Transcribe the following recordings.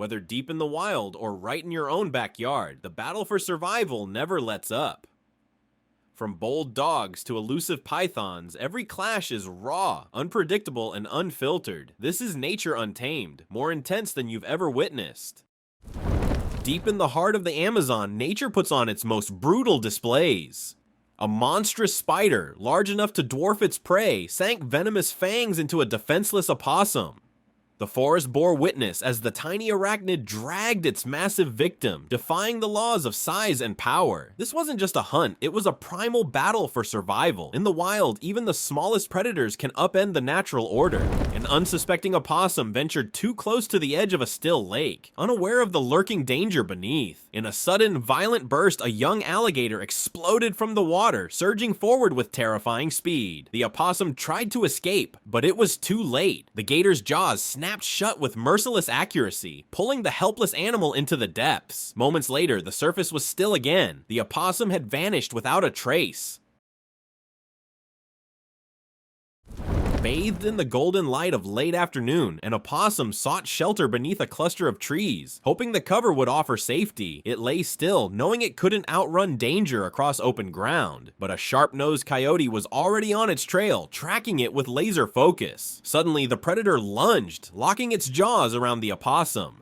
Whether deep in the wild or right in your own backyard, the battle for survival never lets up. From bold dogs to elusive pythons, every clash is raw, unpredictable, and unfiltered. This is nature untamed, more intense than you've ever witnessed. Deep in the heart of the Amazon, nature puts on its most brutal displays. A monstrous spider, large enough to dwarf its prey, sank venomous fangs into a defenseless opossum. The forest bore witness as the tiny arachnid dragged its massive victim, defying the laws of size and power. This wasn't just a hunt, it was a primal battle for survival. In the wild, even the smallest predators can upend the natural order. An unsuspecting opossum ventured too close to the edge of a still lake, unaware of the lurking danger beneath. In a sudden, violent burst, a young alligator exploded from the water, surging forward with terrifying speed. The opossum tried to escape, but it was too late. The gator's jaws snapped shut with merciless accuracy, pulling the helpless animal into the depths. Moments later, the surface was still again. The opossum had vanished without a trace. Bathed in the golden light of late afternoon, an opossum sought shelter beneath a cluster of trees. Hoping the cover would offer safety, it lay still, knowing it couldn't outrun danger across open ground. But a sharp-nosed coyote was already on its trail, tracking it with laser focus. Suddenly, the predator lunged, locking its jaws around the opossum.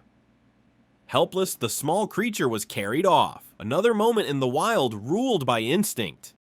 Helpless, the small creature was carried off. Another moment in the wild ruled by instinct.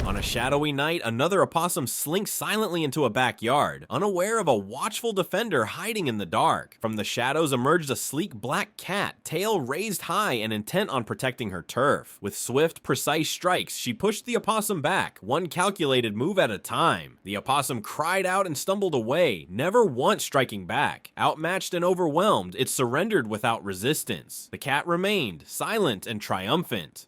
On a shadowy night, another opossum slinks silently into a backyard, unaware of a watchful defender hiding in the dark. From the shadows emerged a sleek black cat, tail raised high and intent on protecting her turf. With swift, precise strikes, she pushed the opossum back, one calculated move at a time. The opossum cried out and stumbled away, never once striking back. Outmatched and overwhelmed, it surrendered without resistance. The cat remained, silent and triumphant.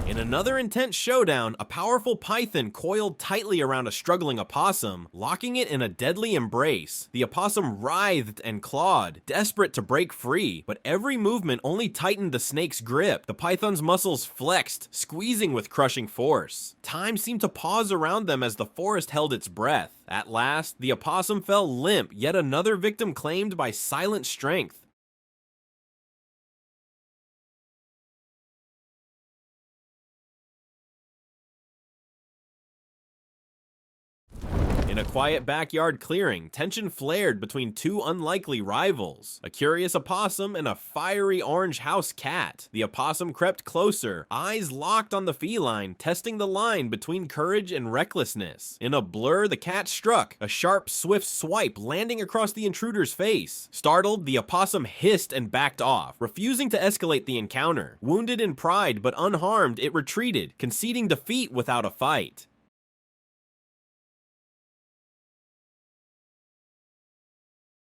In another intense showdown, a powerful python coiled tightly around a struggling opossum, locking it in a deadly embrace. The opossum writhed and clawed, desperate to break free, but every movement only tightened the snake's grip. The python's muscles flexed, squeezing with crushing force. Time seemed to pause around them as the forest held its breath. At last, the opossum fell limp, yet another victim claimed by silent strength. In a quiet backyard clearing, tension flared between two unlikely rivals, a curious opossum and a fiery orange house cat. The opossum crept closer, eyes locked on the feline, testing the line between courage and recklessness. In a blur, the cat struck, a sharp, swift swipe landing across the intruder's face. Startled, the opossum hissed and backed off, refusing to escalate the encounter. Wounded in pride but unharmed, it retreated, conceding defeat without a fight.